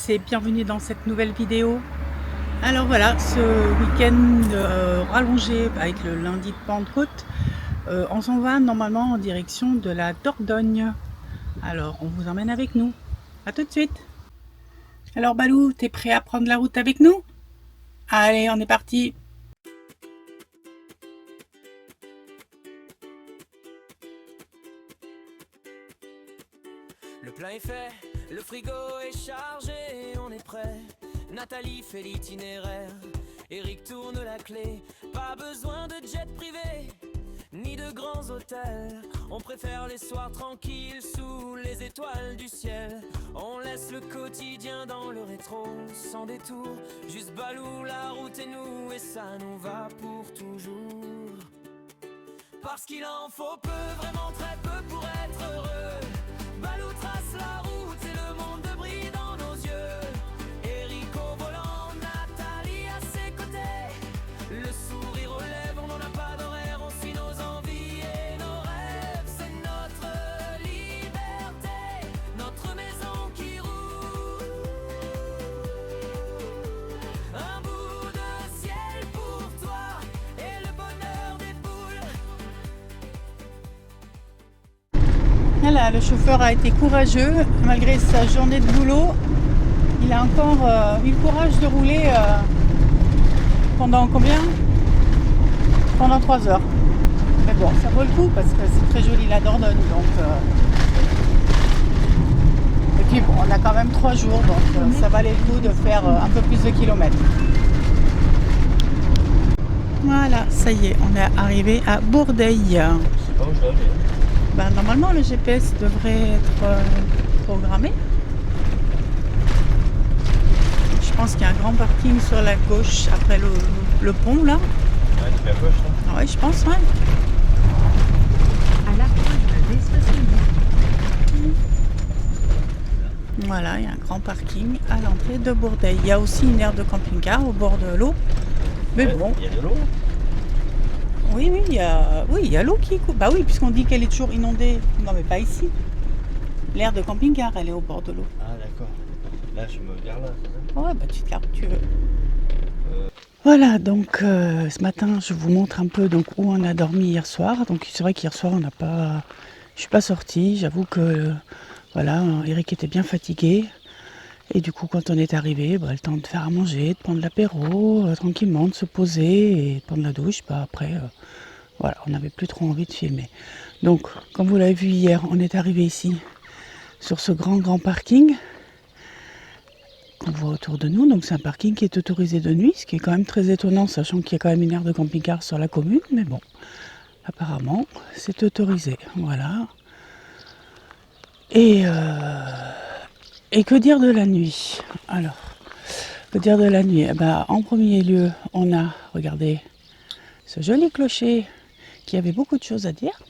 tous et bienvenue dans cette nouvelle vidéo. Alors voilà, ce week-end rallongé avec le lundi de Pentecôte, on s'en va normalement en direction de la Dordogne. Alors on vous emmène avec nous. A tout de suite. Alors Balou, t'es prêt à prendre la route avec nous? Allez, on est parti. Le plein est fait, le frigo est chargé, on est prêt. Nathalie fait l'itinéraire, Eric tourne la clé. Pas besoin de jet privé, ni de grands hôtels. On préfère les soirs tranquilles sous les étoiles du ciel. On laisse le quotidien dans le rétro, sans détour. Juste Balou, la route et nous, et ça nous va pour toujours. Parce qu'il en faut peu, vraiment très peu pour être heureux. Balou trace la route et le monde brille dans nos yeux. Eric au volant, Nathalie à ses côtés. Le sourire aux lèvres, on n'en a pas d'horaire. On suit nos envies et nos rêves. C'est notre liberté, notre maison qui roule. Un bout de ciel pour toi et le bonheur des poules. Voilà, le chauffeur a été courageux malgré sa journée de boulot. Il a encore eu le courage de rouler pendant combien? Pendant 3 heures. Mais bon, ça vaut le coup parce que c'est très joli la Dordogne. Et puis bon, on a quand même 3 jours, donc ça valait le coup de faire un peu plus de kilomètres. Voilà, ça y est, on est arrivé à Bourdeille. Je sais pas où je dois aller. Ben, normalement, le GPS devrait être programmé. Je pense qu'il y a un grand parking sur la gauche après le pont là. Ouais, tu fais à gauche, là. Ah ouais, je pense, ouais. À l'approche de D70. Voilà, il y a un grand parking à l'entrée de Bourdeille. Il y a aussi une aire de camping-car au bord de l'eau. Mais Ouais, bon, il y a de l'eau. oui, il y a l'eau qui coule. Bah oui, puisqu'on dit qu'elle est toujours inondée. Non, mais pas ici. L'aire de camping-car, elle est au bord de l'eau. Ah, d'accord. Là, je me gare là, c'est ça? Ouais, bah tu te gardes où tu veux. Voilà, donc ce matin, je vous montre un peu donc, où on a dormi hier soir. Donc c'est vrai qu'hier soir, je suis pas sortie. J'avoue que voilà, Eric était bien fatigué. Et du coup, quand on est arrivé, le temps de faire à manger, de prendre l'apéro, tranquillement, de se poser et de prendre la douche. Après, voilà, on n'avait plus trop envie de filmer. Donc, comme vous l'avez vu hier, on est arrivé ici, sur ce grand parking qu'on voit autour de nous. Donc c'est un parking qui est autorisé de nuit, ce qui est quand même très étonnant, sachant qu'il y a quand même une aire de camping-car sur la commune. Mais bon, apparemment, c'est autorisé. Voilà. Et que dire de la nuit? Alors, que dire de la nuit? En premier lieu, on a regardé ce joli clocher qui avait beaucoup de choses à dire.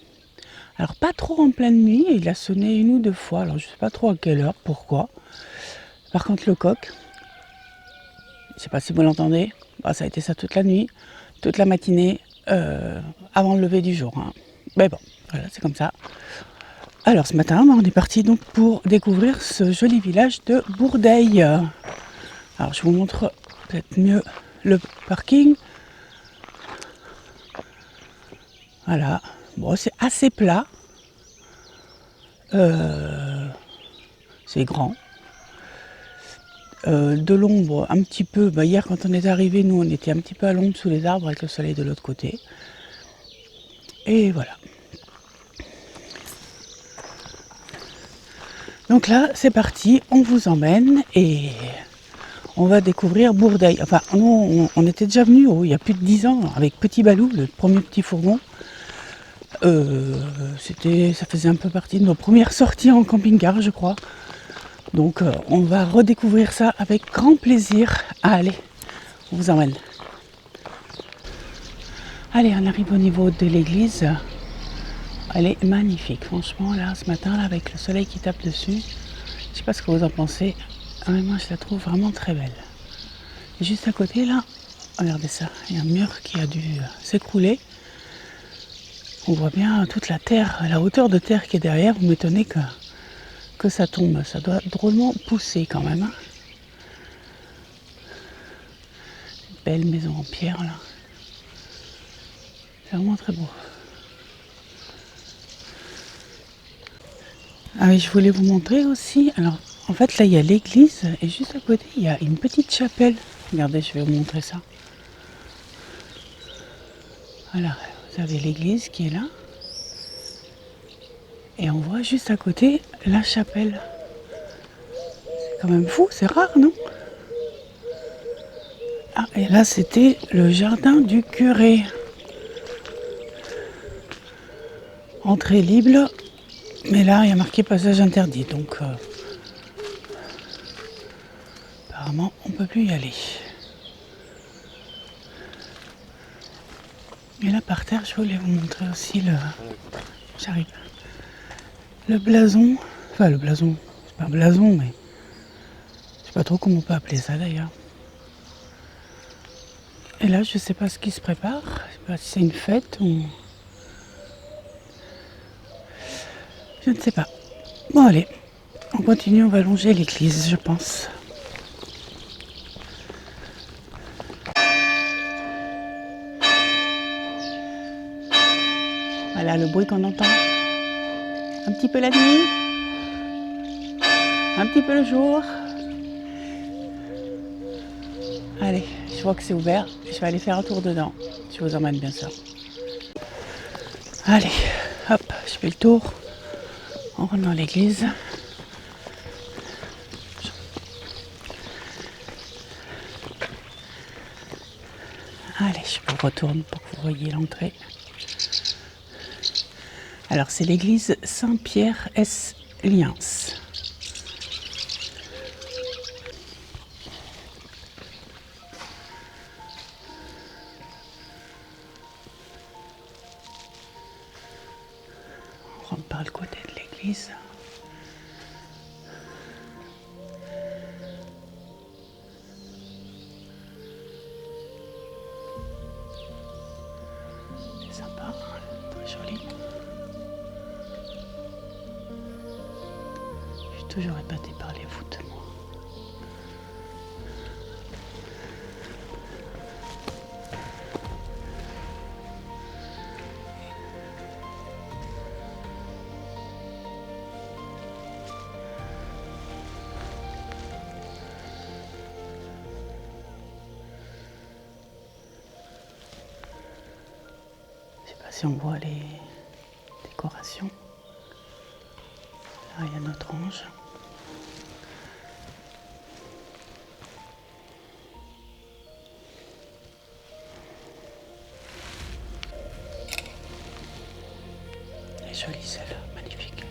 Alors, pas trop en pleine nuit, il a sonné 1 ou 2 fois. Alors, je ne sais pas trop à quelle heure, pourquoi. Par contre, le coq, je ne sais pas si vous l'entendez, ça a été ça toute la nuit, toute la matinée, avant le lever du jour. Hein. Mais bon, voilà, c'est comme ça. Alors ce matin, on est parti donc pour découvrir ce joli village de Bourdeille. Alors je vous montre peut-être mieux le parking. Voilà, bon c'est assez plat. C'est grand. De l'ombre un petit peu, hier quand on est arrivé, nous on était un petit peu à l'ombre sous les arbres avec le soleil de l'autre côté. Et voilà. Donc là, c'est parti, on vous emmène et on va découvrir Bourdeille. Enfin, nous, on était déjà venus il y a plus de 10 ans avec Petit Balou, le premier petit fourgon. Ça faisait un peu partie de nos premières sorties en camping-car, je crois. Donc, on va redécouvrir ça avec grand plaisir. Allez, on vous emmène. Allez, on arrive au niveau de l'église. Elle est magnifique, franchement, là, ce matin, là, avec le soleil qui tape dessus. Je sais pas ce que vous en pensez, mais moi, je la trouve vraiment très belle. Et juste à côté, là, regardez ça, il y a un mur qui a dû s'écrouler. On voit bien toute la terre, la hauteur de terre qui est derrière. Vous m'étonnez que ça tombe, ça doit drôlement pousser quand même. belle maison en pierre là. C'est vraiment très beau. Ah oui, je voulais vous montrer aussi. Alors, en fait, là, il y a l'église et juste à côté, il y a une petite chapelle. Regardez, je vais vous montrer ça. Voilà, vous avez l'église qui est là. Et on voit juste à côté la chapelle. C'est quand même fou, c'est rare, non? Ah, et là, c'était le jardin du curé. Entrée libre, mais là, il y a marqué passage interdit. Donc, apparemment, on ne peut plus y aller. Et là, par terre, je voulais vous montrer aussi le... J'arrive. Le blason. Enfin, le blason. C'est pas un blason, mais... Je sais pas trop comment on peut appeler ça, d'ailleurs. Et là, je sais pas ce qui se prépare. Je sais pas si c'est une fête ou... Je ne sais pas. Bon, allez. On continue, on va longer l'église, je pense. Voilà le bruit qu'on entend. Un petit peu la nuit. Un petit peu le jour. Allez, je vois que c'est ouvert. Je vais aller faire un tour dedans. Je vous emmène bien sûr. Allez, hop, je fais le tour. On rentre dans l'église. Allez, je vous retourne pour que vous voyez l'entrée. Alors, c'est l'église Saint-Pierre-es-Liens. On rentre par le côté de l'église. C'est sympa, très joli. Je suis toujours épatée par les voûtes, moi. Je sais pas si on voit les décorations. Là, il y a notre ange. Elle est jolie celle-là, magnifique.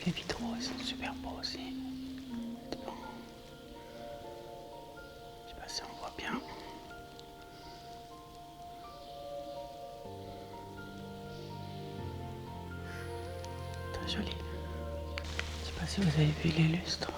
Les vitraux, ils sont super beaux aussi. Bon. Je sais pas si on voit bien. Très joli. Je sais pas si vous avez vu les lustres.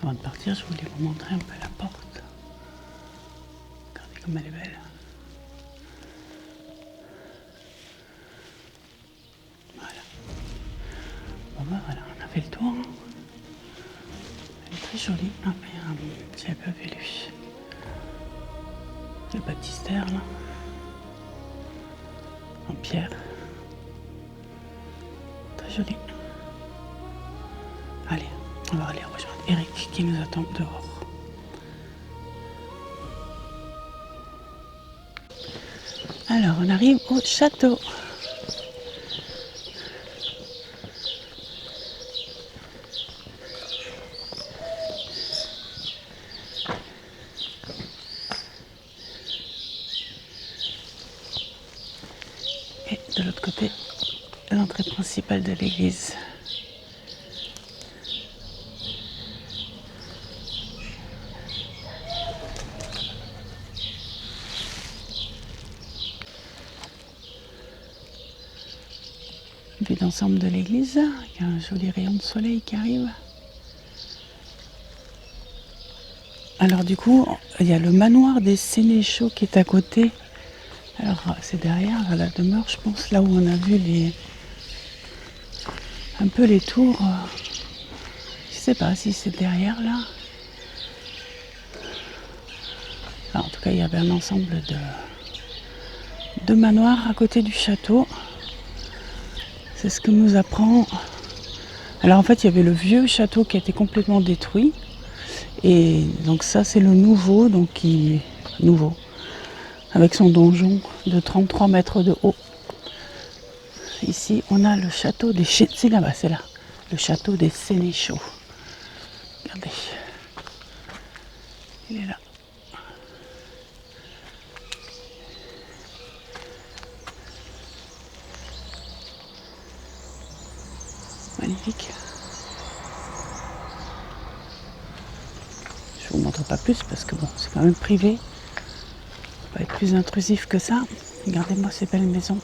Avant de partir, je voulais vous montrer un peu la porte. Regardez comme elle est belle. ben voilà, on a fait le tour. Elle est très jolie. Ah merde, j'avais pas vu lui. Le baptistère là. En pierre. Très joli. Allez, on va aller rejoindre Eric qui nous attend dehors. Alors, on arrive au château. Et de l'autre côté, l'entrée principale de l'église. Vue d'ensemble de l'église, il y a un joli rayon de soleil qui arrive. Alors du coup, il y a le manoir des Sénéchaux qui est à côté. Alors c'est derrière la demeure, je pense, là où on a vu un peu les tours. Je sais pas si c'est derrière là. Alors, en tout cas, il y avait un ensemble de manoirs à côté du château. C'est ce que nous apprend. Alors en fait, il y avait le vieux château qui a été complètement détruit. Et donc ça, c'est le nouveau, nouveau, avec son donjon de 33 mètres de haut. Ici, on a le château des... C'est là-bas, c'est là. Le château des Sénéchaux. Regardez. Il est là. Magnifique. Je vous montre pas plus parce que bon, c'est quand même privé. Pas être plus intrusif que ça. Regardez-moi ces belles maisons.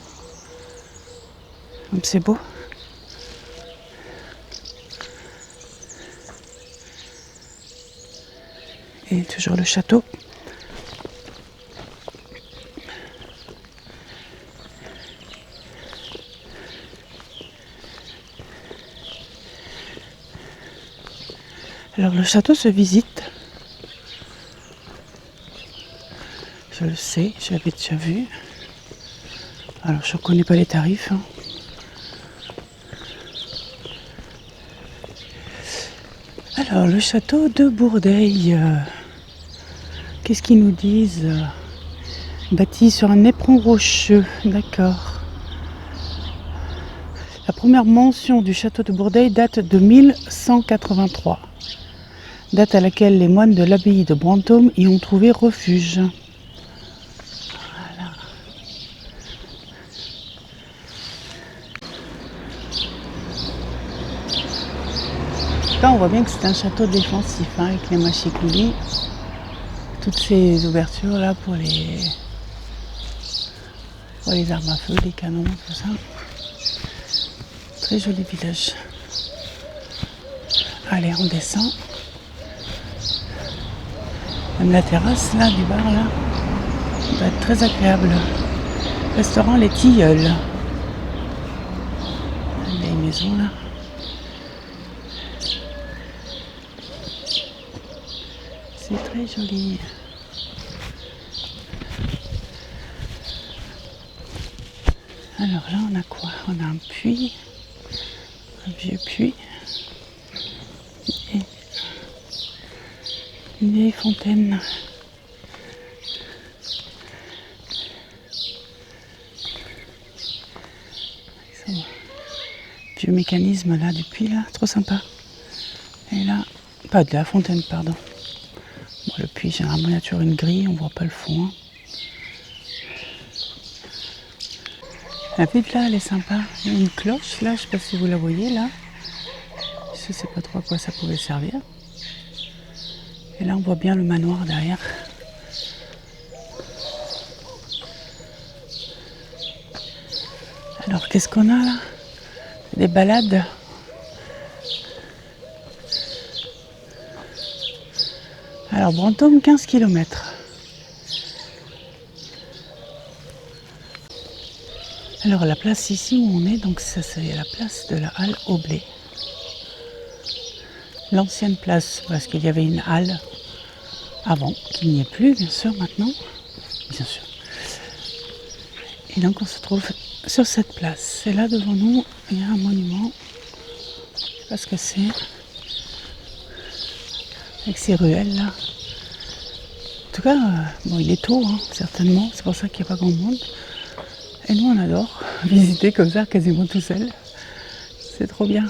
Comme c'est beau. Et toujours le château. Alors le château se visite. Je le sais, je l'avais déjà vu. Alors je ne connais pas les tarifs. Alors le château de Bourdeil. Qu'est-ce qu'ils nous disent? Bâti sur un éperon rocheux. D'accord. La première mention du château de Bourdeil date de 1183. Date à laquelle les moines de l'abbaye de Brantôme y ont trouvé refuge. Voilà. Là, on voit bien que c'est un château défensif, hein, avec les machicoulis. Toutes ces ouvertures là pour les armes à feu, les canons, tout ça. Très joli village. Allez, on descend. Même la terrasse là, du bar là, va être très agréable. Restaurant Les Tilleuls. Les maisons là. C'est très joli. Alors là, on a quoi? On a un puits, un vieux puits et une vieille fontaine. Vieux mécanisme là du puits là, trop sympa. Et là, pas de la fontaine, pardon. Bon, le puits, généralement, il y a toujours une grille, on voit pas le fond. Hein. La petite là, elle est sympa. Il y a une cloche là, je sais pas si vous la voyez là. Je sais pas trop à quoi ça pouvait servir. Et là, on voit bien le manoir derrière. Alors, qu'est-ce qu'on a là? Des balades. Alors, Brantôme, 15 km. Alors la place ici où on est, donc ça c'est la place de la halle au blé. L'ancienne place, parce qu'il y avait une halle avant, qu'il n'y est plus bien sûr maintenant. Bien sûr. Et donc on se trouve sur cette place. Et là devant nous, il y a un monument. Je sais pas ce que c'est. Avec ces ruelles là. En tout cas, bon, il est tôt, hein, certainement. C'est pour ça qu'il n'y a pas grand monde. Et nous, on adore visiter comme ça, quasiment tout seul. C'est trop bien.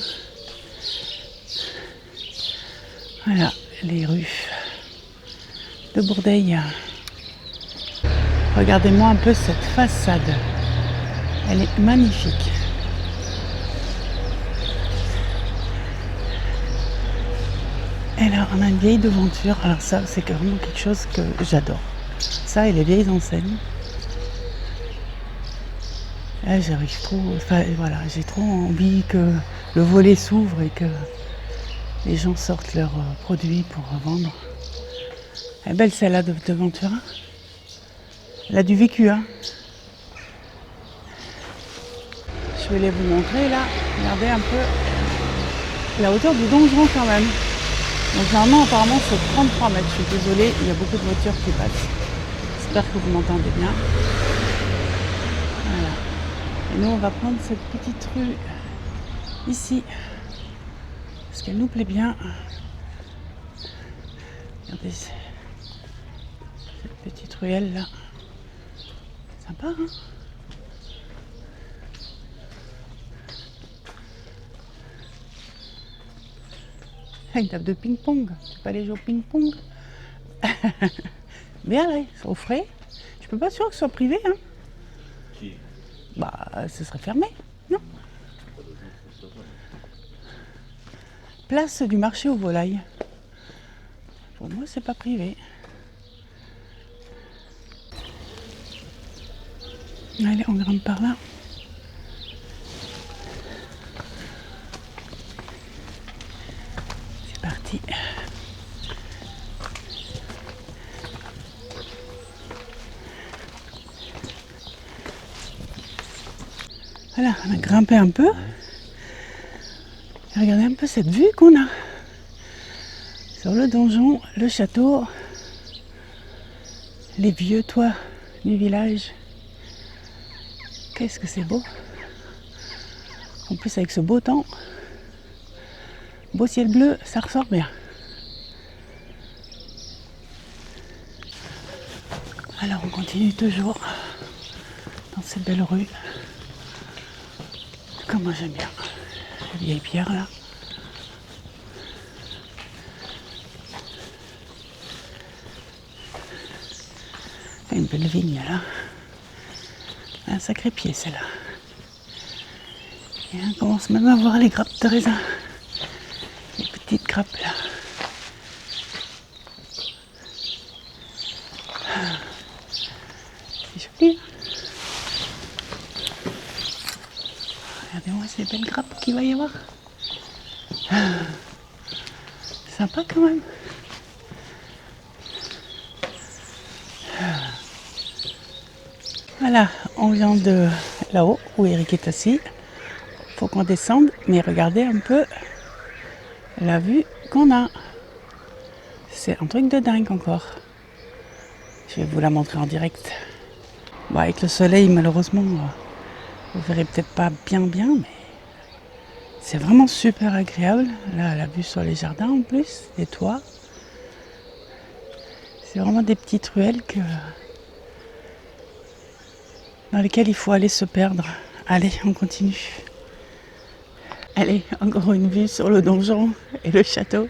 Voilà, les rues de Bourdeil. Regardez-moi un peu cette façade. Elle est magnifique. Et là, on a une vieille devanture. Alors ça, c'est vraiment quelque chose que j'adore. Ça et les vieilles enseignes. Là, j'arrive trop... Enfin, voilà, j'ai trop envie que le volet s'ouvre et que les gens sortent leurs produits pour vendre. Elle est belle celle-là de devanture. Elle a du vécu, hein. Je vais vous montrer là. Regardez un peu la hauteur du donjon quand même. Donc normalement, apparemment, c'est 33 mètres. Je suis désolée, il y a beaucoup de voitures qui passent. J'espère que vous m'entendez bien. Voilà. Et nous, on va prendre cette petite rue ici. Parce qu'elle nous plaît bien. Regardez cette petite ruelle là. Sympa, hein? Une table de ping-pong. Tu peux aller jouer au ping-pong. Bien là, c'est au frais. Je peux pas sûr que ce soit privé, hein. Qui? Bah, ce serait fermé, non? Place du marché aux volailles. Pour moi, c'est pas privé. Allez, on grimpe par là. C'est parti. Voilà, on a grimpé un peu. Et regardez un peu cette vue qu'on a. Sur le donjon, le château, les vieux toits du village. Qu'est-ce que c'est beau. En plus avec ce beau temps, beau ciel bleu, ça ressort bien. Alors on continue toujours dans cette belle rue. Comme moi j'aime bien. La vieille pierre là. Une belle vigne là. Un sacré pied celle-là. Et on commence même à voir les grappes de raisin. Les petites grappes là. C'est joli. Regardez-moi ces belles grappes qu'il va y avoir. Sympa quand même. Voilà, on vient de là-haut où Eric est assis. Faut qu'on descende, mais regardez un peu la vue qu'on a. C'est un truc de dingue encore. Je vais vous la montrer en direct. Bon, avec le soleil, malheureusement, vous verrez peut-être pas bien, mais c'est vraiment super agréable. Là, la vue sur les jardins en plus, les toits. C'est vraiment des petites ruelles dans lesquelles il faut aller se perdre. Allez, on continue. Allez, encore une vue sur le donjon et le château.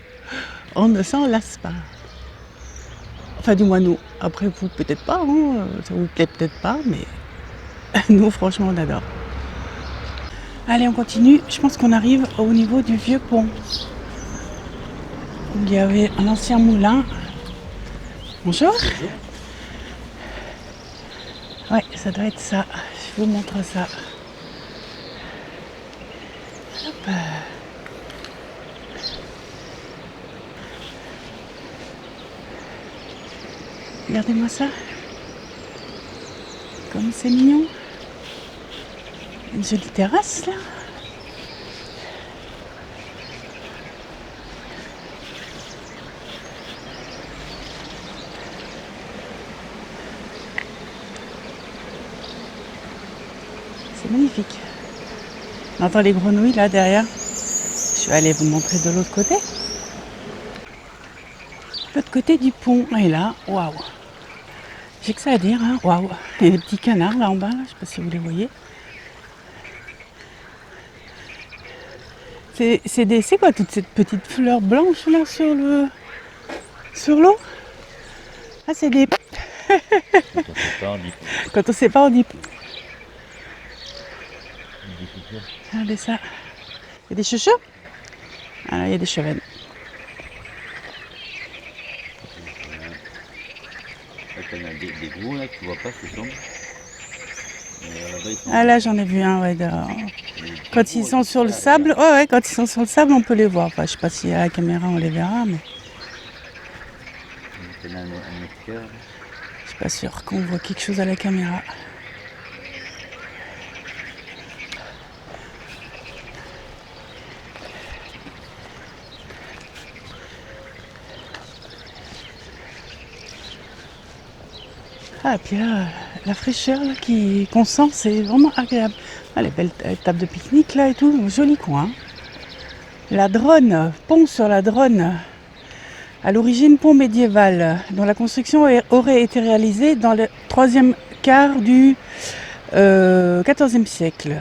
On ne s'en lasse pas. Enfin, du moins nous. Après, vous peut-être pas, hein. Ça vous plaît peut-être pas, mais nous, franchement, on adore. Allez, on continue. Je pense qu'on arrive au niveau du vieux pont. Il y avait un ancien moulin. Bonjour. Bonjour. Ouais, ça doit être ça. Je vous montre ça. Hop. Regardez-moi ça. Comme c'est mignon. Une jolie terrasse là. C'est magnifique. On entend les grenouilles là derrière. Je vais aller vous montrer de l'autre côté. L'autre côté du pont. Et là, waouh. J'ai que ça à dire, hein. Waouh. Il y a des petits canards là en bas, là. Je sais pas si vous les voyez. C'est quoi toute cette petite fleur blanche là sur l'eau? Ah, c'est des... Quand on sait pas, on dit... Regardez ça. Il y a des chouchous. Ah là, il y a des chevennes. Il y en a des gros là que tu vois pas, c'est sombre. Ah là, j'en ai vu un, ouais, dehors. Quand ils sont sur le sable, ouais, quand ils sont sur le sable, on peut les voir. Enfin, je sais pas si à la caméra on les verra, mais Il y en a un cœur. je suis pas sûre qu'on voit quelque chose à la caméra. Ah, et puis là, la fraîcheur là, qu'on sent, c'est vraiment agréable. Ah, les belles tables de pique-nique là et tout, joli coin. La Dronne, pont sur la Dronne. À l'origine, pont médiéval, dont la construction aurait été réalisée dans le 3e quart du XIVe siècle.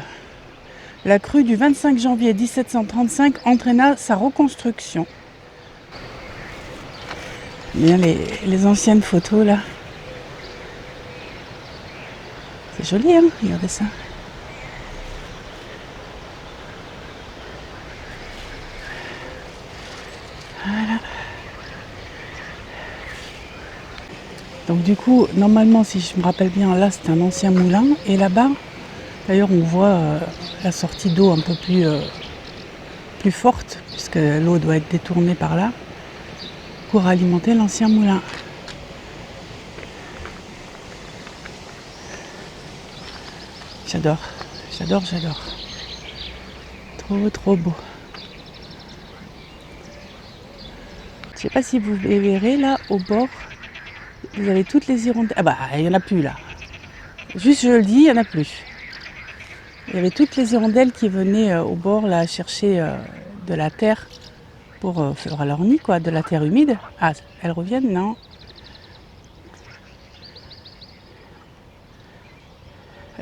La crue du 25 janvier 1735 entraîna sa reconstruction. Bien les anciennes photos là. C'est joli, hein? Regardez ça. Voilà. Donc du coup, normalement, si je me rappelle bien, là c'est un ancien moulin. Et là-bas, d'ailleurs, on voit la sortie d'eau un peu plus forte, puisque l'eau doit être détournée par là, pour alimenter l'ancien moulin. J'adore, j'adore, j'adore. Trop beau. Je sais pas si vous les verrez là au bord. Vous avez toutes les hirondelles. Ah bah il n'y en a plus là. Juste je le dis, il n'y en a plus. Il y avait toutes les hirondelles qui venaient au bord là chercher de la terre pour faire leur nid quoi, de la terre humide. Ah, elles reviennent, non?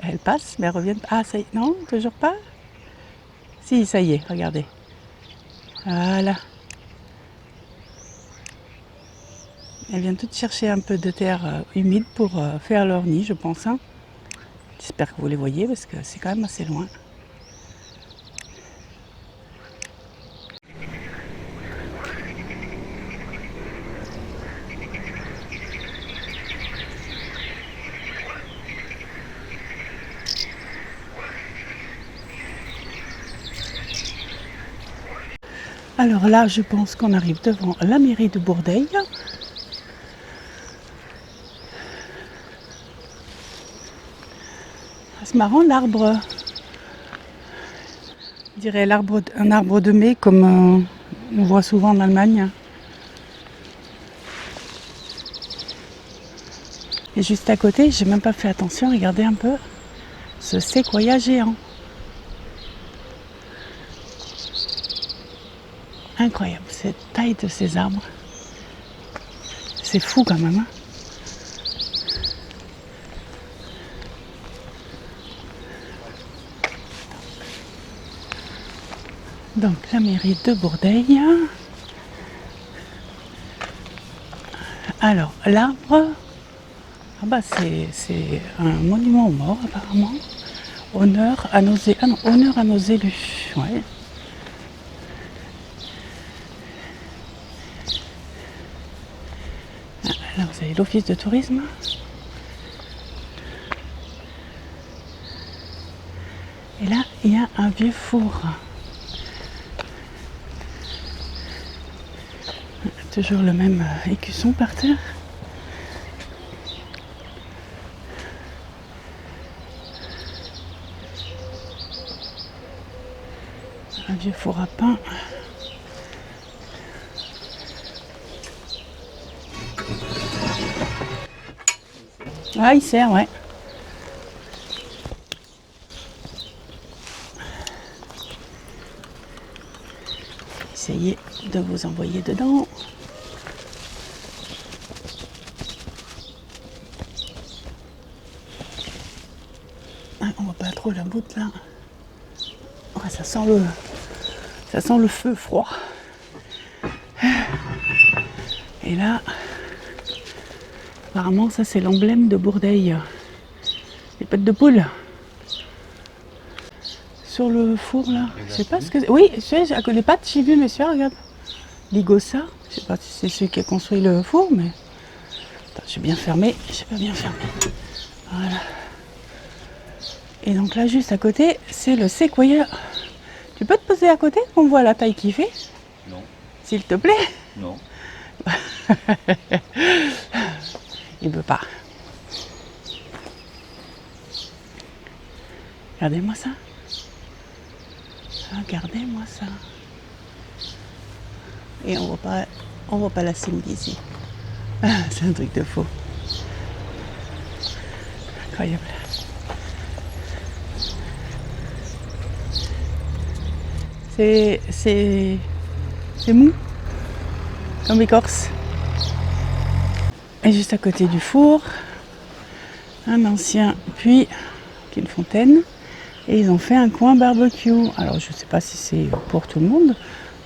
Elles passent, mais elles reviennent. Ah, ça y est, non, toujours pas? Si, ça y est, regardez. Voilà. Elles viennent toutes chercher un peu de terre humide pour faire leur nid, je pense. Hein. J'espère que vous les voyez parce que c'est quand même assez loin. Alors là, je pense qu'on arrive devant la mairie de Bourdeil. C'est marrant l'arbre. Je dirais un arbre de mai comme on voit souvent en Allemagne. Et juste à côté, j'ai même pas fait attention, regardez un peu ce séquoia géant. Incroyable, cette taille de ces arbres. C'est fou quand même. Hein. Donc la mairie de Bourdeil. Alors l'arbre, ah bah c'est un monument aux morts apparemment. Honneur à nos élus. Ouais. Là vous avez l'office de tourisme. Et là il y a un vieux four. Toujours le même écusson par terre. vieux four à pain. Ah, il sert, ouais. Essayez de vous envoyer dedans. Ah, on voit pas trop la voûte là. Ah, ça sent le feu froid. Et là, apparemment, ça c'est l'emblème de Bourdeil. Les pâtes de poule. Sur le four là, je sais pas ce que c'est. Oui, les pâtes, j'ai vu, monsieur, regarde. Ligosa, je sais pas si c'est celui qui a construit le four, mais. Attends, j'ai bien fermé, j'ai pas bien fermé. Voilà. Et donc là, juste à côté, c'est le séquoia. Tu peux te poser à côté qu'on voit la taille qu'il fait? Non. S'il te plaît? Non. Il veut pas. Regardez-moi ça. Regardez-moi ça. Et on voit pas la cime d'ici. C'est un truc de faux. Incroyable. C'est mou, comme l'écorce. Et juste à côté du four, un ancien puits, qui est une fontaine. Et ils ont fait un coin barbecue. Alors je ne sais pas si c'est pour tout le monde,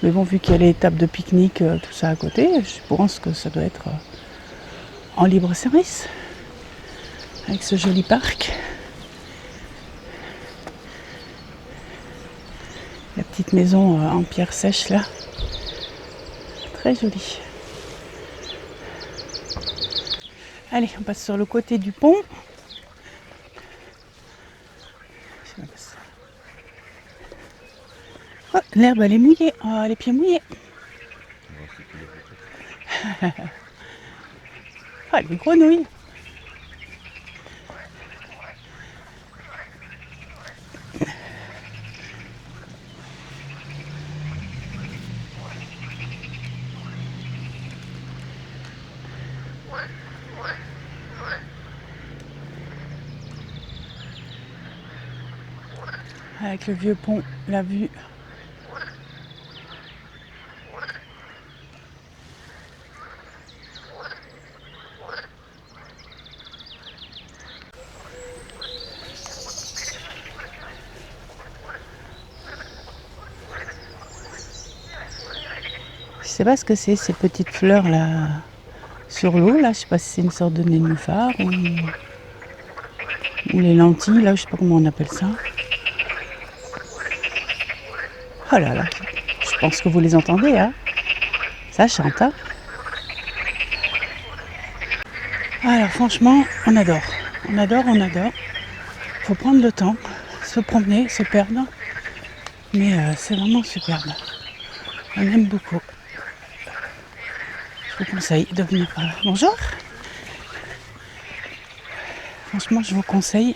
mais bon, vu qu'il y a les tables de pique-nique, tout ça à côté, je pense que ça doit être en libre service. Avec ce joli parc. La petite maison en pierre sèche là. Très jolie. Allez, on passe sur le côté du pont. Oh, l'herbe elle est mouillée. Oh, les pieds mouillés. Oh, les grenouilles. Avec le vieux pont, la vue. Je sais pas ce que c'est ces petites fleurs là sur l'eau là, je sais pas si c'est une sorte de nénuphar ou les lentilles là, je sais pas comment on appelle ça. Oh là là, je pense que vous les entendez, hein. Ça chante, hein. Alors franchement, on adore. On adore, on adore. Faut prendre le temps, se promener, se perdre. Mais c'est vraiment superbe. On aime beaucoup. Je vous conseille de venir par là. Bonjour. Franchement, je vous conseille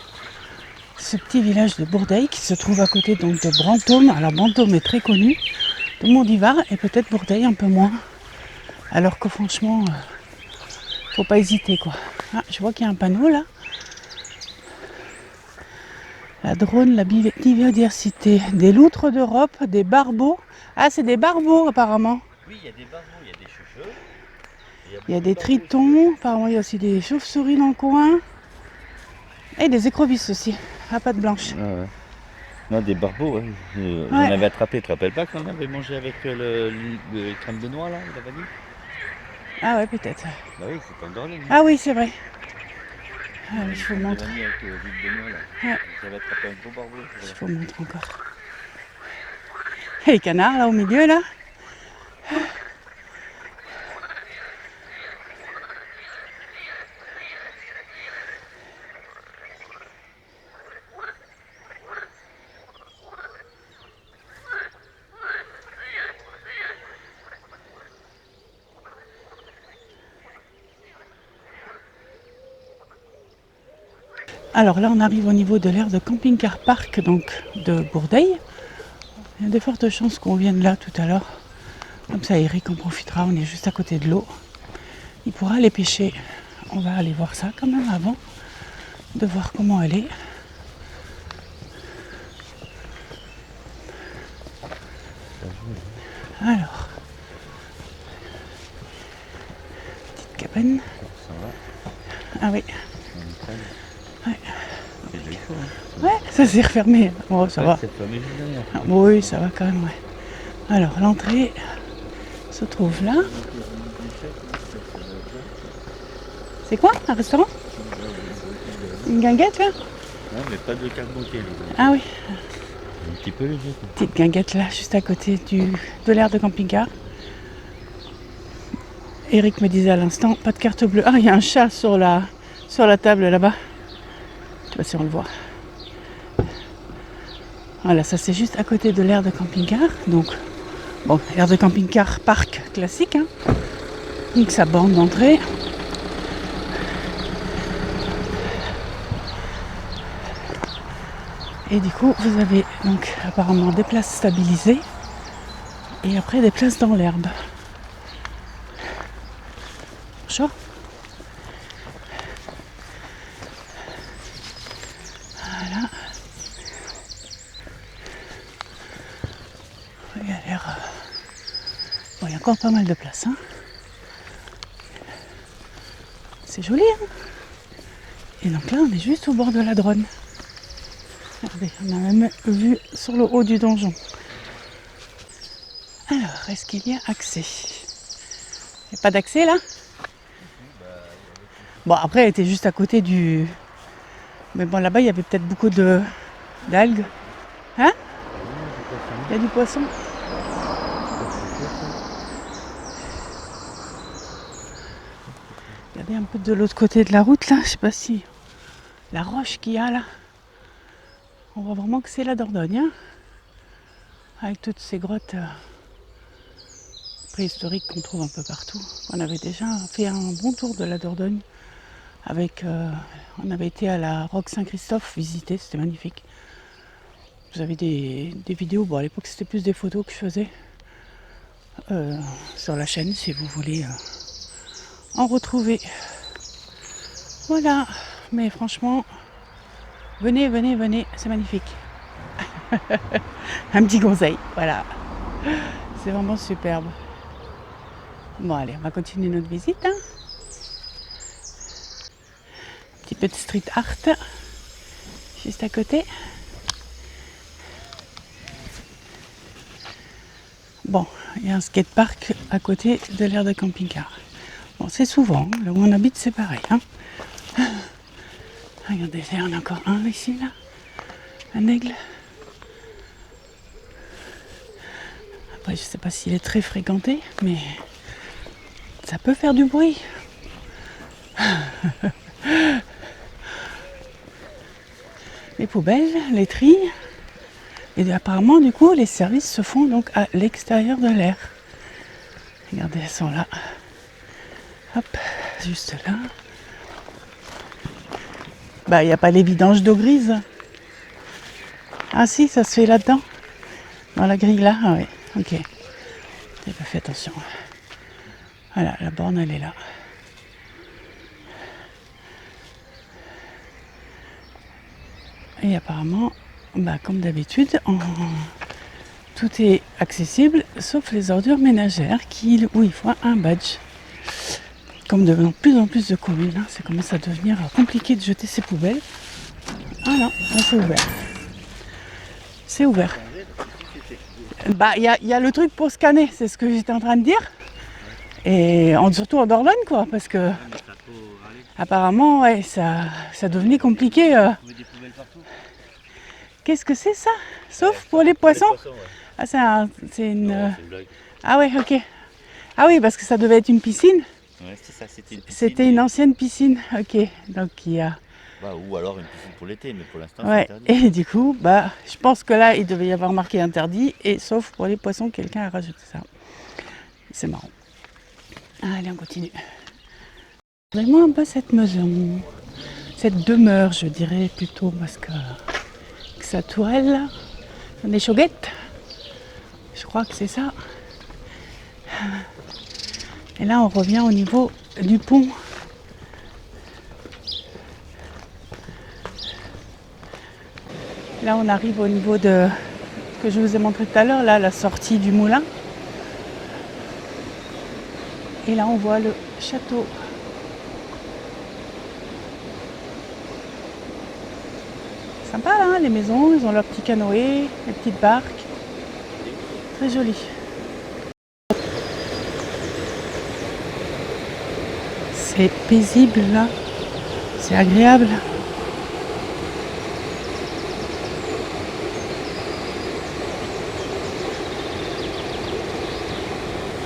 ce petit village de Bourdeil qui se trouve à côté donc de Brantôme. Alors Brantôme est très connu, tout le monde y va et peut-être Bourdeil un peu moins. Alors que franchement, faut pas hésiter quoi. Ah, je vois qu'il y a un panneau là. La drone, la biodiversité, des loutres d'Europe, des barbeaux. Ah, c'est des barbeaux apparemment. Oui, il y a des barbeaux, il y a des cheveux. Il y a des tritons, apparemment il y a aussi des chauves-souris dans le coin. Et des écrevisses aussi, à pattes blanches. Ah ouais. Non, des barbeaux, ouais. J'en avais attrapé, tu te rappelles pas qu'on avait mangé avec le crème de noix là, il avait dit. Ah ouais, peut-être. Bah oui, c'est en Dordogne. Ah oui, c'est vrai. Ah oui, je vous montre. Avec l'huile de noix là. Ouais. J'avais attrapé un gros barbeau. Je vous montre encore. Et les canards là au milieu là. Alors là, on arrive au niveau de l'aire de camping-car park donc de Bourdeil. Il y a de fortes chances qu'on vienne là tout à l'heure. Comme ça, Eric en profitera. On est juste à côté de l'eau. Il pourra aller pêcher. On va aller voir ça quand même avant de voir comment elle est. Alors, petite cabane. Ça va. Ah oui, ouais, C'est joli, quoi. ouais, ça s'est refermé. Oh, ça va. C'est fermé juste derrière. Ah, oui, ça va quand même, ouais. Alors, l'entrée se trouve là. C'est quoi, un restaurant? Une guinguette là? Non, mais pas de carte bancaire. Ah oui, Un petit peu léger, quoi. petite guinguette là, juste à côté de l'aire de camping-car. Eric me disait à l'instant, pas de carte bleue. Ah, il y a un chat sur la table là-bas. Je sais pas si on le voit. Voilà, ça c'est juste à côté de l'aire de camping-car. Donc, bon, aire de camping-car parc classique. Hein. Donc, sa borne d'entrée. Et du coup, vous avez donc apparemment des places stabilisées et après des places dans l'herbe. Bonjour. Voilà. Il y a l'air. Bon, il y a encore pas mal de place. Hein. C'est joli. Hein. Et donc là, on est juste au bord de la Dronne. Regardez, on a même vu sur le haut du donjon. Alors, est-ce qu'il y a accès? Il n'y a pas d'accès là? Bon, après, elle était juste à côté du... Mais bon, là-bas, il y avait peut-être beaucoup d'algues. Hein? Il y a du poisson. Regardez un peu de l'autre côté de la route là. Je sais pas si... La roche qu'il y a là. On voit vraiment que c'est la Dordogne, hein, avec toutes ces grottes préhistoriques qu'on trouve un peu partout. On avait déjà fait un bon tour de la Dordogne. On avait été à la Roque Saint-Christophe visiter, c'était magnifique. Vous avez des vidéos, bon à l'époque c'était plus des photos que je faisais sur la chaîne si vous voulez en retrouver. Voilà, mais franchement... Venez, venez, venez, c'est magnifique. Un petit conseil, voilà. C'est vraiment superbe. Bon, allez, on va continuer notre visite. Hein. Un petit peu de street art, juste à côté. Bon, il y a un skatepark à côté de l'aire de camping-car. Bon, c'est souvent, là où on habite, c'est pareil. Hein. Regardez, il y en a encore un ici, là. Un aigle. Après, je sais pas s'il est très fréquenté, mais ça peut faire du bruit. Les poubelles, les tris. Et apparemment, du coup, les services se font donc à l'extérieur de l'aire. Regardez, elles sont là. Hop, juste là. Bah, il n'y a pas les vidanges d'eau grise. Ah si, ça se fait là-dedans. Dans la grille là. Ah oui, ok. J'ai pas fait attention. Voilà, la borne elle est là. Et apparemment, bah, comme d'habitude, tout est accessible sauf les ordures ménagères où il faut un badge. Comme de plus en plus de communes, hein, ça commence à devenir compliqué de jeter ses poubelles. Ah non, c'est ouvert. C'est ouvert. Bah, il y a le truc pour scanner, c'est ce que j'étais en train de dire. Et surtout en Dordogne, quoi, parce que apparemment, ouais, ça devenait compliqué. Qu'est-ce que c'est ça? Sauf pour les poissons? Ah, c'est une... Non, c'est une blague. Ah ouais, ok. Ah oui, parce que ça devait être une piscine. Ouais, c'est ça, c'était une piscine. C'était une ancienne piscine, ok. Donc il y a... Bah, ou alors une piscine pour l'été, mais pour l'instant Ouais, c'est interdit. et du coup, bah, je pense que là, il devait y avoir marqué interdit, et sauf pour les poissons, quelqu'un a rajouté ça. C'est marrant. Allez, on continue. Regardez-moi un peu cette maison, cette demeure, je dirais plutôt, parce que sa tourelle, là, on est chauguettes. Je crois que c'est ça. Et là, on revient au niveau du pont. Là, on arrive au niveau de ce que je vous ai montré tout à l'heure, là, la sortie du moulin. Et là, on voit le château. Sympa, là, hein, les maisons, ils ont leurs petits canoës, les petites barques. Très joli. C'est paisible, là. C'est agréable.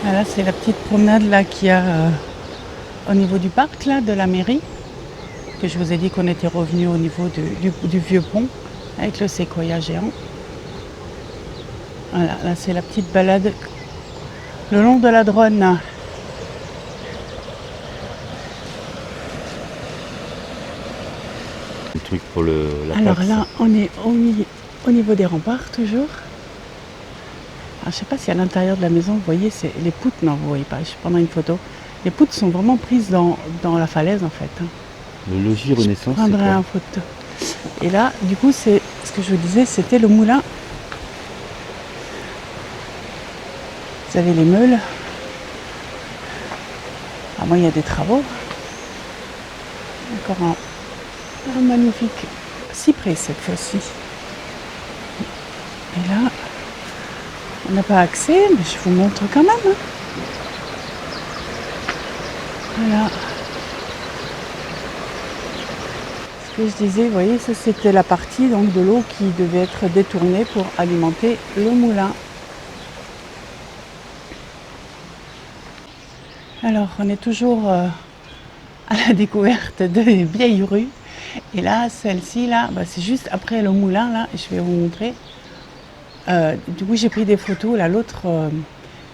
Voilà, c'est la petite promenade là qu'il y a au niveau du parc là, de la mairie. Que je vous ai dit qu'on était revenu au niveau du vieux pont avec le séquoia géant. Voilà, là c'est la petite balade le long de la Dronne. Le truc pour la Alors Pax. là, on est au niveau des remparts toujours. Alors, je ne sais pas si à l'intérieur de la maison, vous voyez, c'est les poutres, non, vous voyez pas, je vais prendre une photo. Les poutres sont vraiment prises dans la falaise en fait. Le logis Renaissance, Je c'est prendrai quoi? une photo. Et là, du coup, c'est ce que je vous disais, c'était le moulin. Vous avez les meules. Ah, moi, il y a des travaux. Encore un magnifique cyprès cette fois-ci. Et là, on n'a pas accès, mais je vous montre quand même. Hein. Voilà. Ce que je disais, vous voyez, ça c'était la partie donc, de l'eau qui devait être détournée pour alimenter le moulin. Alors, on est toujours à la découverte de vieilles rues. Et là, celle-ci, là, bah, c'est juste après le moulin, là, je vais vous montrer. Du coup, j'ai pris des photos. Là, l'autre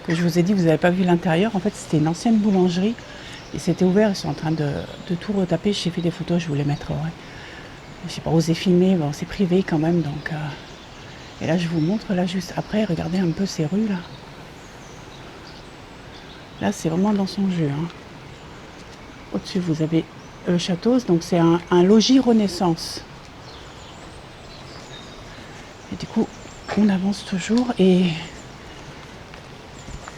que je vous ai dit, vous n'avez pas vu l'intérieur. En fait, c'était une ancienne boulangerie. Et c'était ouvert. Ils sont en train de tout retaper. J'ai fait des photos, je vous les mettrai. Ouais. Je n'ai pas osé filmer. Bon, c'est privé quand même. Donc, et là, je vous montre, là, juste après. Regardez un peu ces rues, là. Là, c'est vraiment dans son jeu. Hein. Au-dessus, vous avez le château. Donc, c'est un logis Renaissance. Et du coup, on avance toujours et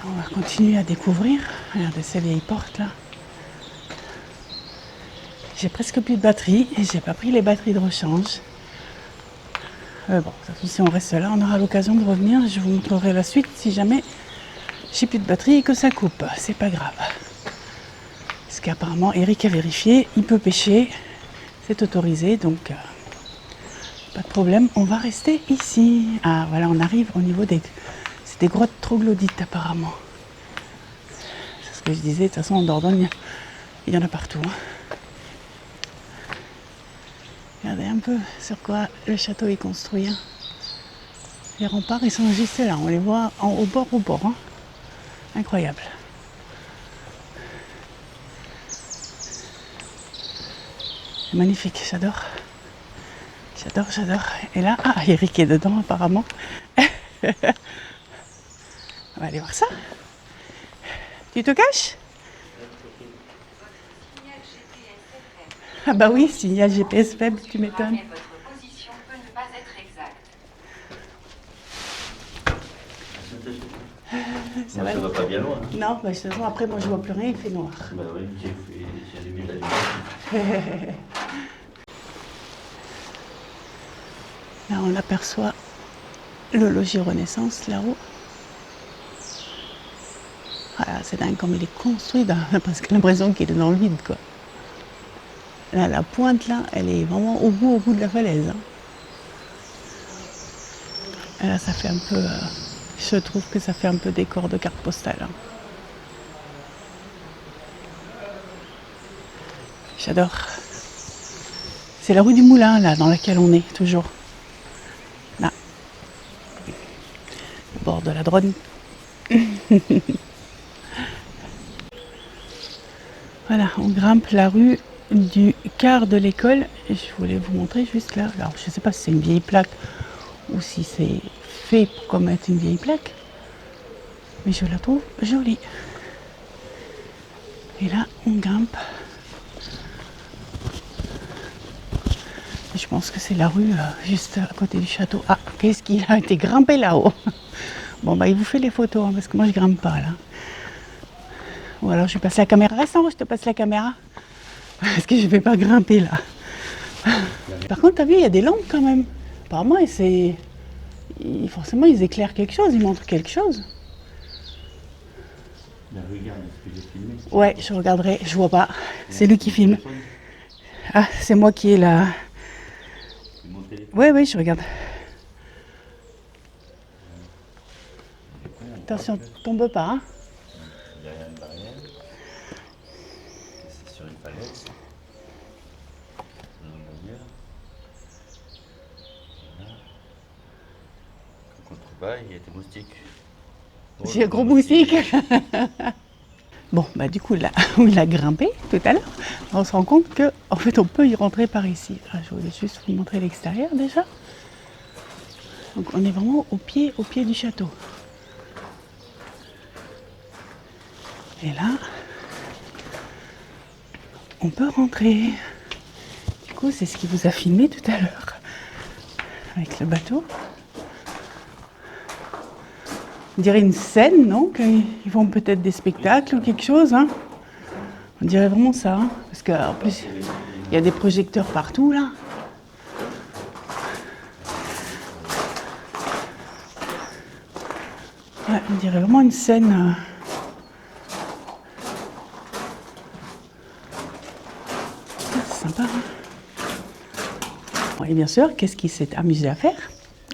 on va continuer à découvrir. Regardez ces vieilles portes là. J'ai presque plus de batterie et j'ai pas pris les batteries de rechange. Bon, si on reste là, on aura l'occasion de revenir. Je vous montrerai la suite si jamais j'ai plus de batterie et que ça coupe. C'est pas grave. Parce qu'apparemment, Eric a vérifié, il peut pêcher, c'est autorisé donc. Pas de problème, on va rester ici. Ah voilà, on arrive au niveau c'est des grottes troglodytes apparemment. C'est ce que je disais, de toute façon en Dordogne, il y en a partout. Hein. Regardez un peu sur quoi le château est construit. Hein. Les remparts, ils sont juste là, on les voit au bord. Hein. Incroyable. C'est magnifique, j'adore. J'adore. Et là, Eric est dedans apparemment. On va aller voir ça. Tu te caches? Ah bah oui, signal GPS faible, tu m'étonnes. Votre position peut ne pas être exacte. Ça va pas bien loin. Non, bah, de toute façon, après, moi, je vois plus rien, il fait noir. Bah oui, j'ai allumé la lumière. Là, on aperçoit le logis Renaissance, là-haut. Voilà, c'est dingue comme il est construit, parce que j'ai l'impression qu'il est dans le vide, quoi. Là, la pointe, là, elle est vraiment au bout de la falaise. Hein. Et là, ça fait un peu... je trouve que ça fait un peu décor de carte postale. Hein. J'adore. C'est la rue du Moulin, là, dans laquelle on est, toujours. Là. Au bord de la Dronne. Voilà, on grimpe la rue du quart de l'école. Et je voulais vous montrer juste là. Alors, je ne sais pas si c'est une vieille plaque ou si c'est fait pour comme être une vieille plaque. mais je la trouve jolie. Et là, on grimpe. Je pense que c'est la rue juste à côté du château. Ah, qu'est-ce qu'il a été grimpé là-haut? Bon, bah, il vous fait les photos, hein, parce que moi, je grimpe pas, là. Ou alors, je vais passer la caméra. Reste en haut, je te passe la caméra. Parce que je vais pas grimper, là. Par contre, t'as vu, il y a des lampes, quand même. Apparemment, forcément, ils éclairent quelque chose, ils montrent quelque chose. Là, regarde ce que j'ai filmé. Ouais, je regarderai, je vois pas. C'est lui qui filme. Ah, c'est moi qui ai la... C'est mon téléphone. Ouais, je regarde. Attention, tombe pas, hein. Derrière une barrière. C'est sur une falaise. Dans une barrière. Voilà. Quand on trouve pas, il y a des moustiques. J'ai un gros moustique. Bon, bah du coup, là où il a grimpé tout à l'heure, on se rend compte que en fait, on peut y rentrer par ici. Ah, je voulais juste vous montrer l'extérieur déjà. Donc, on est vraiment au pied du château. Et là, on peut rentrer. Du coup, c'est ce qu'il vous a filmé tout à l'heure avec le bateau. On dirait une scène, non? Ils font peut-être des spectacles ou quelque chose, hein? On dirait vraiment ça, hein? Parce qu'en plus, il y a des projecteurs partout, là. Ouais, on dirait vraiment une scène. C'est sympa, hein? Bon, et bien sûr, qu'est-ce qu'il s'est amusé à faire?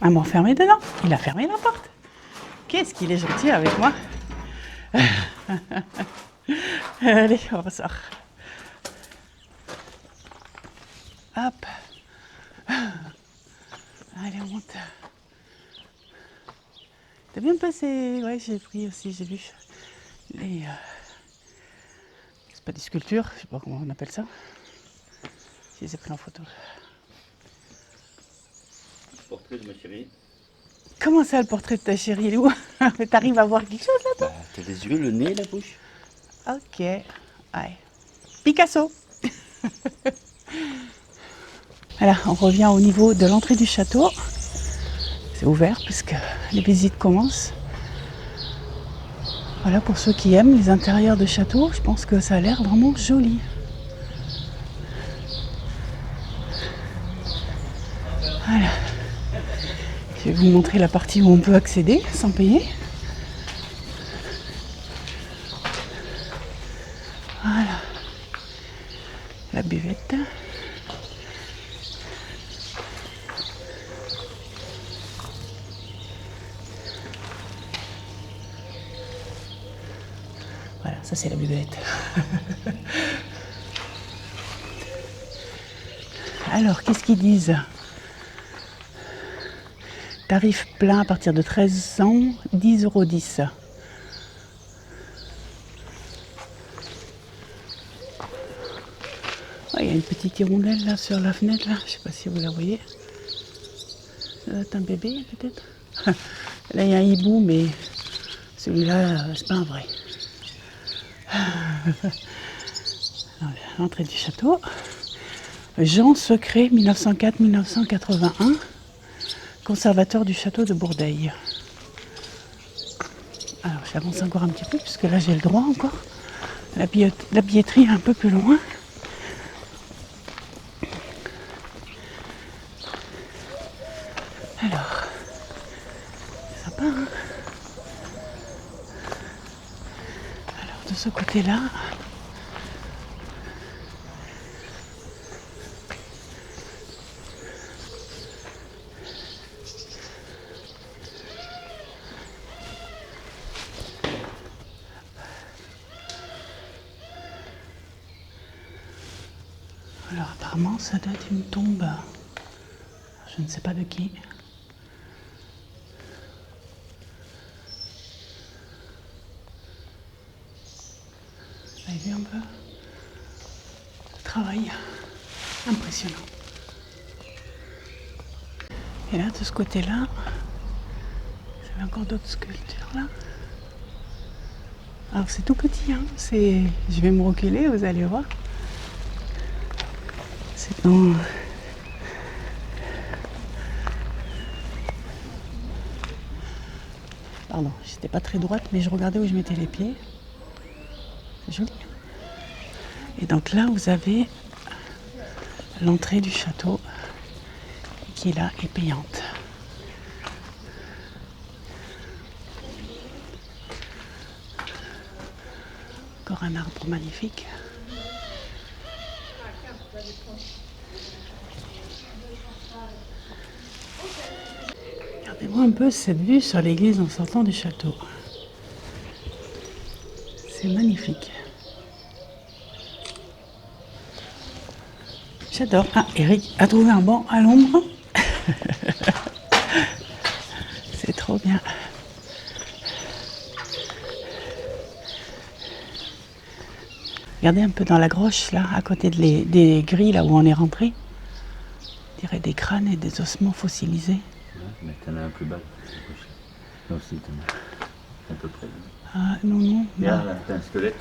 À m'enfermer dedans. Il a fermé la porte. Qu'est-ce qu'il est gentil avec moi. Allez, on ressort. Hop. Allez, on monte. T'as bien passé? Ouais, j'ai pris aussi, j'ai vu les... C'est pas des sculptures, je sais pas comment on appelle ça. Je les ai pris en photo. Portrait de ma chérie. Comment ça, le portrait de ta chérie, Lou? T'arrives à voir quelque chose, là, toi? Bah, t'as les yeux, le nez, la bouche. Ok. Ouais. Picasso. Voilà, on revient au niveau de l'entrée du château. C'est ouvert puisque les visites commencent. Voilà, pour ceux qui aiment les intérieurs de château, je pense que ça a l'air vraiment joli. Voilà. Je vais vous montrer la partie où on peut accéder sans payer. Voilà. La buvette. Voilà, ça c'est la buvette. Alors, qu'est-ce qu'ils disent? Tarif plein à partir de 13 ans, 10,10 €. Il y a une petite hirondelle là sur la fenêtre, là. Je sais pas si vous la voyez. Ça doit être un bébé peut-être. Là il y a un hibou, mais celui-là, c'est pas un vrai. L'entrée du château. Jean Secret, 1904-1981. Conservateur du château de Bourdeil. Alors j'avance encore un petit peu puisque là j'ai le droit encore. La billetterie un peu plus loin. Alors, c'est sympa, hein? Alors de ce côté-là, alors apparemment ça doit être une tombe, je ne sais pas de qui. Vous avez vu un peu le travail impressionnant. Et là, de ce côté-là, vous avez encore d'autres sculptures là. Alors c'est tout petit, hein. Je vais me reculer, vous allez voir. C'est dans... Pardon, j'étais pas très droite, mais je regardais où je mettais les pieds. C'est joli. Et donc là, vous avez l'entrée du château qui là est payante. Encore un arbre magnifique. Regardez-moi un peu cette vue sur l'église en sortant du château. C'est magnifique. J'adore. Ah, Eric a trouvé un banc à l'ombre. C'est trop bien. Regardez un peu dans la groche, là, à côté des grilles, là où on est rentré. On dirait des crânes et des ossements fossilisés. Ouais, mais t'en as un plus bas. Là aussi, t'en as à peu près. Ah, non, non. Regarde, là, t'as un squelette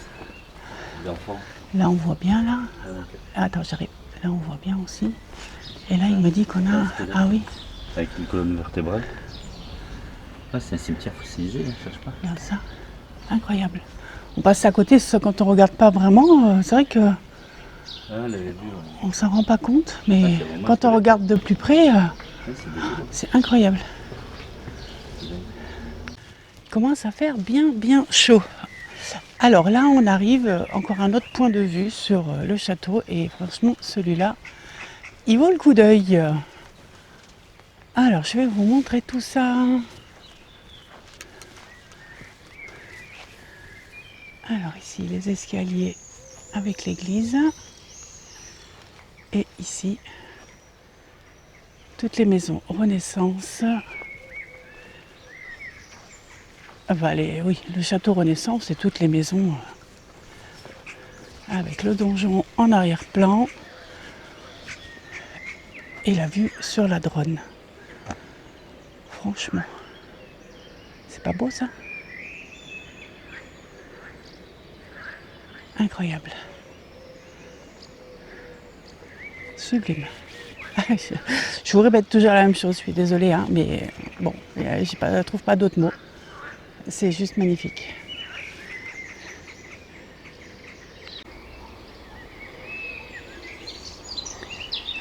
d'enfant. Là, on voit bien, là. Ah, ok. Attends, j'arrive. Là, on voit bien aussi. Et là, il me dit qu'on a... Ah oui, Avec une colonne vertébrale. Ah, c'est un cimetière fossilisé, hein, cherche pas. regarde ça. Incroyable. On passe à côté, c'est ça, quand on regarde pas vraiment. C'est vrai que Ah, elle avait vu. on s'en rend pas compte. Mais c'est vraiment quand on squelette. regarde de plus près, Ouais, c'est dégueulasse. c'est incroyable. Il commence à faire bien chaud. Alors là, on arrive encore à un autre point de vue sur le château. Et franchement, celui-là, il vaut le coup d'œil. Alors, je vais vous montrer tout ça. Alors ici, les escaliers avec l'église. Et ici, toutes les maisons Renaissance. Enfin, oui, le château Renaissance et toutes les maisons avec le donjon en arrière-plan et la vue sur la Dronne. Franchement, c'est pas beau ça? Incroyable. Sublime. Je vous répète toujours la même chose, je suis désolée, hein, mais bon, je trouve pas d'autres mots. C'est juste magnifique.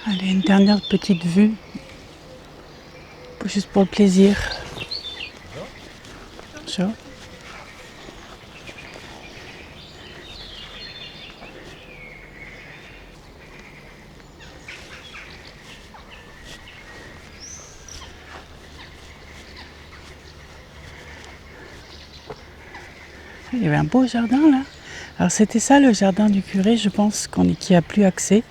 Allez, une dernière petite vue, juste pour le plaisir. Bonjour. Il y avait un beau jardin là. Alors c'était ça le jardin du curé, je pense qu'il n'y a plus accès.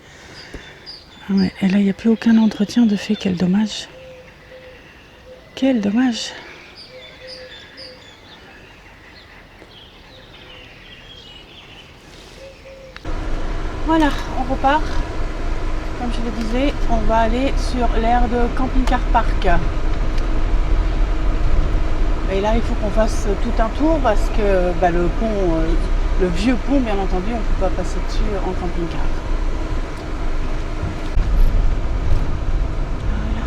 Ouais, et là il n'y a plus aucun entretien de fait, quel dommage. Quel dommage. Voilà, on repart. Comme je le disais, on va aller sur l'aire de camping-car park. Et là, il faut qu'on fasse tout un tour parce que le pont, le vieux pont, bien entendu, on ne peut pas passer dessus en camping-car. Voilà.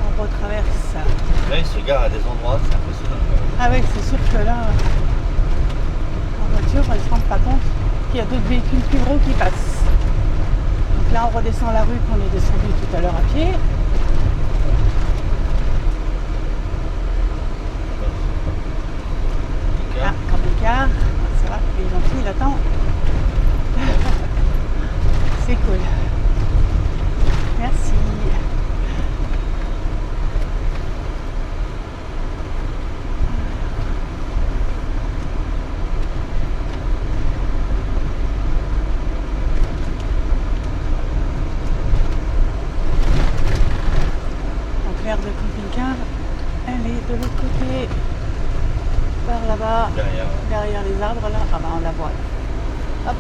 On retraverse. Là, il se gare à des endroits, c'est impressionnant. Ah oui, c'est sûr que là, en voiture, ils ne se rendent pas compte qu'il y a d'autres véhicules plus gros qui passent. Donc là, on redescend la rue qu'on est descendu tout à l'heure à pied. Ah, camping-car, ça va, il est gentil, il attend. C'est cool. Merci. Donc l'aire de camping-car, elle est de l'autre côté. Par là-bas, derrière les arbres là, ah bah on la voit là. Hop,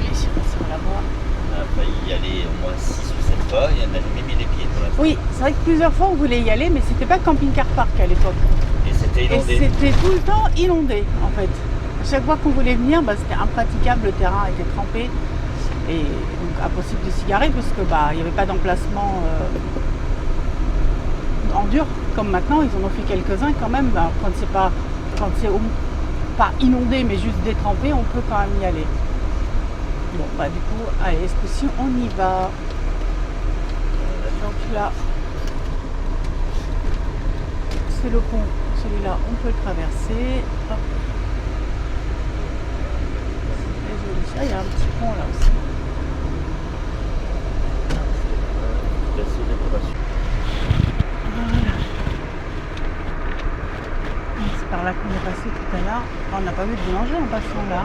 je sais pas si on la voit. On a failli y aller au moins 6 ou 7 fois, il y en a même mis les pieds pour l'instant. Oui, c'est vrai que plusieurs fois on voulait y aller, mais c'était pas camping-car park à l'époque. Et c'était Et inondé. c'était tout le temps inondé en fait. chaque fois qu'on voulait venir, c'était impraticable, le terrain était trempé. Et donc impossible de s'y garer parce que il n'y avait pas d'emplacement en dur comme maintenant. Ils en ont fait quelques-uns quand même. Quand c'est pas inondé mais juste détrempé, on peut quand même y aller. Bon du coup, allez, ce coup-ci on y va. Donc là, c'est le pont. Celui-là, on peut le traverser. Hop. C'est joli ça. Il y a un petit pont là aussi. Voilà. C'est par là qu'on est passé tout à l'heure. On n'a pas vu de boulanger en passant là.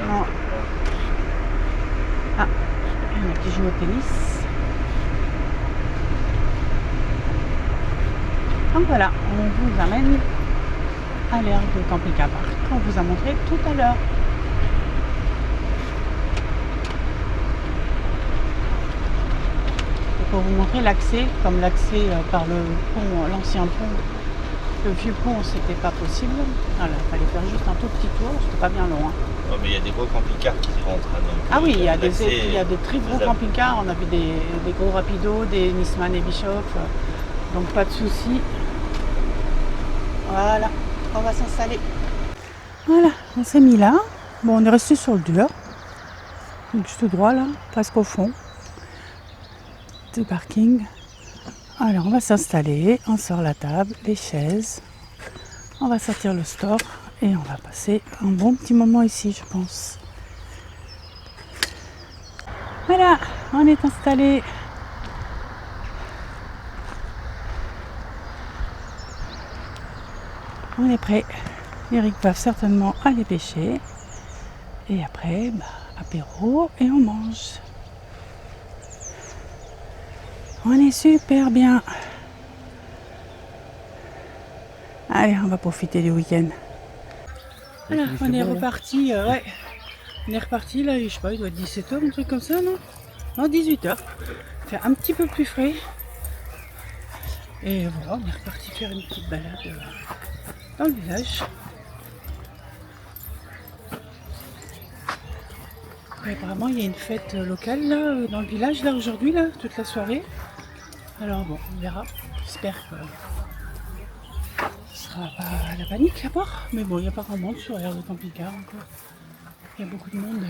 Non. Ah, il y en a qui jouent au tennis. Donc voilà, on vous amène à l'aire de camping-car qu'on vous a montré tout à l'heure. Pour vous montrer l'accès, comme l'accès par le pont, l'ancien pont, le vieux pont, c'était pas possible. Voilà, il fallait faire juste un tout petit tour, c'était pas bien loin. Oh, mais il y a des gros camping-cars qui rentrent. Donc, ah oui, il y a des l'accès, très gros camping-cars, on a vu des gros rapidos, des Nisman et Bischoff, donc pas de soucis. Voilà, on va s'installer. Voilà, on s'est mis là. Bon, on est resté sur le dur, donc juste droit là, presque au fond du parking. Alors on va s'installer, on sort la table, les chaises, on va sortir le store et on va passer un bon petit moment ici, je pense. Voilà, on est installé. On est prêt. Eric va certainement aller pêcher et après apéro et on mange. On est super bien. Allez, on va profiter du week-end. Voilà, on est reparti. Ouais. On est reparti là, je sais pas, il doit être 17h, un truc comme ça, non? Non, 18h. Il fait un petit peu plus frais. Et voilà, on est reparti faire une petite balade dans le village. Et apparemment, il y a une fête locale là, dans le village là aujourd'hui, là, toute la soirée. Alors bon, on verra. J'espère que ce sera pas la panique à part. Mais bon, il n'y a pas grand monde sur l'aire de camping-car encore. Il y a beaucoup de monde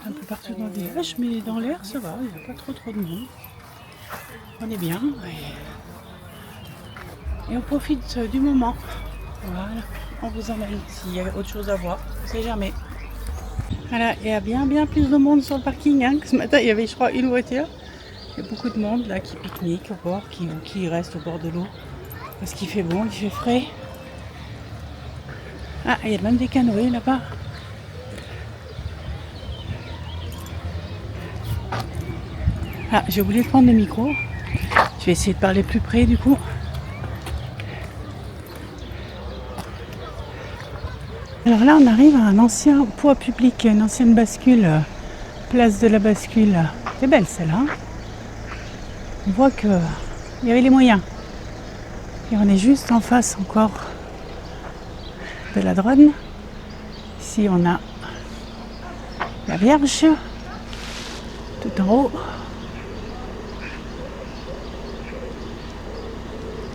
un peu partout dans le village, mais dans l'air ça va, il n'y a pas trop de monde. On est bien et on profite du moment. Voilà, on vous emmène s'il y a autre chose à voir, on ne sait jamais. Voilà, il y a bien plus de monde sur le parking hein, que ce matin, il y avait je crois une voiture. Il y a beaucoup de monde là qui pique-nique au bord, qui reste au bord de l'eau. Parce qu'il fait bon, il fait frais. Ah, il y a même des canoës là-bas. Ah, j'ai oublié de prendre le micro. Je vais essayer de parler plus près du coup. Alors là, on arrive à un ancien poids public, une ancienne bascule, place de la bascule. C'est belle celle-là. Hein, on voit qu'il y avait les moyens. Et on est juste en face encore de la Dronne. Ici, on a la Vierge, tout en haut.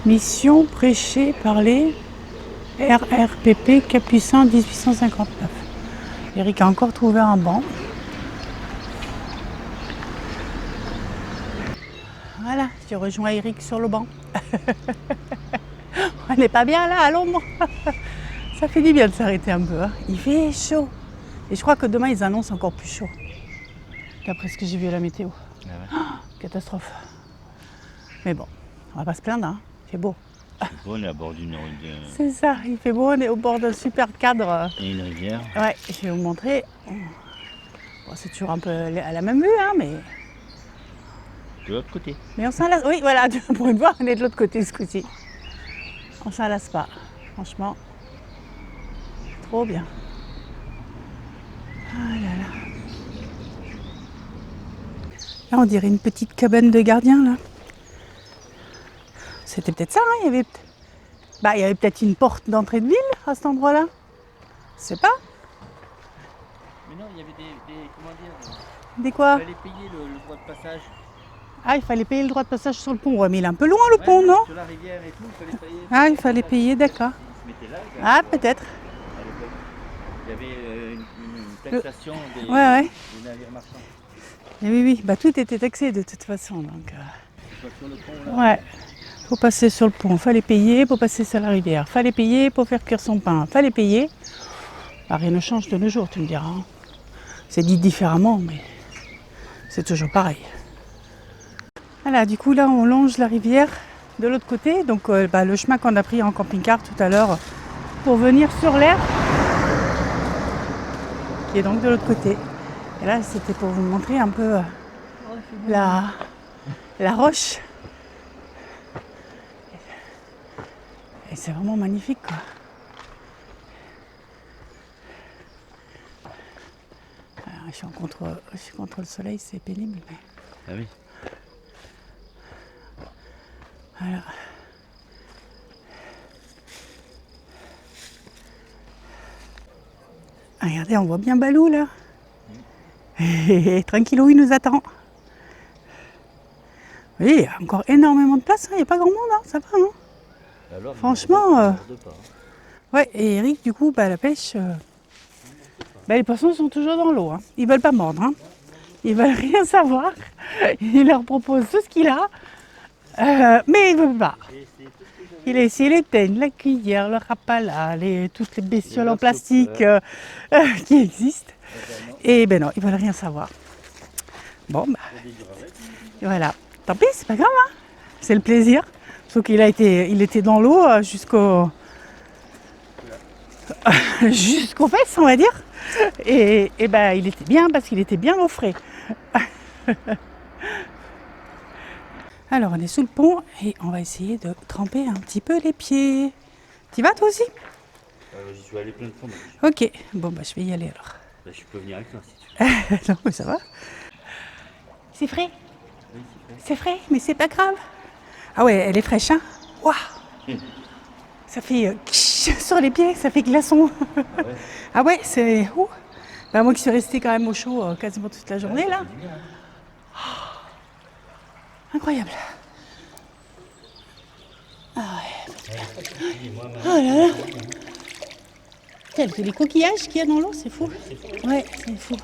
Mission prêchée par les RRPP Capucin 1859. Eric a encore trouvé un banc. Voilà, j'ai rejoint Eric sur le banc. On n'est pas bien là à l'ombre. Ça fait du bien de s'arrêter un peu. Hein. Il fait chaud. Et je crois que demain ils annoncent encore plus chaud. D'après ce que j'ai vu à la météo. Ah ouais. Oh, catastrophe. Mais bon, on va pas se plaindre. Hein. Il fait beau. On est à bord d'une C'est ça, il fait beau, on est au bord d'un super cadre. et une rivière. Ouais, je vais vous montrer. Bon, c'est toujours un peu à la même vue, hein, mais De l'autre côté. on s'en lasse. Oui, voilà, pour une fois, on est de l'autre côté ce coup-ci. On s'en lasse pas, franchement. Trop bien. Ah là là. Là, on dirait une petite cabane de gardien, là. C'était peut-être ça, hein, il y avait peut-être une porte d'entrée de ville à cet endroit-là. Je sais pas. Mais non, il y avait des comment dire, Des quoi? il fallait payer le droit de passage. Ah, il fallait payer le droit de passage sur le pont. Ouais, mais il est un peu loin le pont, Ouais, non? sur la rivière et tout, il fallait payer. Ah, il fallait payer, d'accord. Ils se mettaient là, Ah, peut-être. à l'époque. Il y avait une taxation des Ouais. des navires marchands. Et oui, oui, bah tout était taxé de toute façon. Donc, Soit sur le pont là. ouais. Faut passer sur le pont, fallait payer pour passer sur la rivière. Fallait payer pour faire cuire son pain. Fallait payer. Bah, rien ne change de nos jours, tu me diras. Hein. C'est dit différemment, mais c'est toujours pareil. Voilà, du coup là on longe la rivière de l'autre côté, donc le chemin qu'on a pris en camping-car tout à l'heure pour venir sur l'air, qui est donc de l'autre côté. Et là c'était pour vous montrer un peu la roche. Et c'est vraiment magnifique quoi. Alors, je suis contre le soleil, c'est pénible. Mais... Ah oui. Voilà. Regardez, on voit bien Balou là. Et tranquillou, il nous attend. Oui, il y a encore énormément de place, il n'y a pas grand monde, hein, ça va. Hein. Alors, Franchement, il morde pas, hein. ouais, et Eric, du coup, la pêche, les poissons sont toujours dans l'eau. Hein. Ils veulent pas mordre. Hein. Ils veulent rien savoir. Il leur propose tout ce qu'il a, mais il veut pas. Il a essayé les teignes, la cuillère, le rapala, toutes les bestioles en plastique qui existent. Et ben non, ils veulent rien savoir. Bon, bah, voilà. Tant pis, c'est pas grave. Hein. C'est le plaisir. Sauf qu'il était dans l'eau jusqu'aux fesses, on va dire. Et ben il était bien parce qu'il était bien au frais. Alors on est sous le pont et on va essayer de tremper un petit peu les pieds. T'y vas toi aussi? J'y suis allé plein de fois. Ok, bon bah je vais y aller alors. Bah, je peux venir avec toi si tu veux. Non mais ça va. C'est frais? Oui, C'est frais, mais c'est pas grave. Ah ouais, elle est fraîche, hein? Waouh! Ça fait sur les pieds, ça fait glaçon. Ah ouais, c'est... Bah, moi qui suis restée quand même au chaud quasiment toute la journée là. Incroyable. Ah ouais. Oh là là. Tiens, tous les coquillages qu'il y a dans l'eau, c'est fou. Ouais, c'est fou.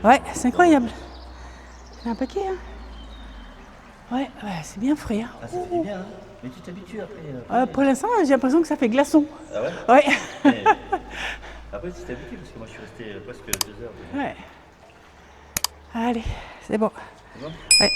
Ouais, c'est incroyable. C'est un paquet, hein. Ouais, c'est bien frais. Hein. Ah, ça fait bien, hein. Mais tu t'habitues après. Pour l'instant, j'ai l'impression que ça fait glaçon. Ah ouais? Ouais. Mais, après, tu t'habitues parce que moi je suis resté presque 2 heures. Ouais. Allez, c'est bon. C'est bon? Ouais.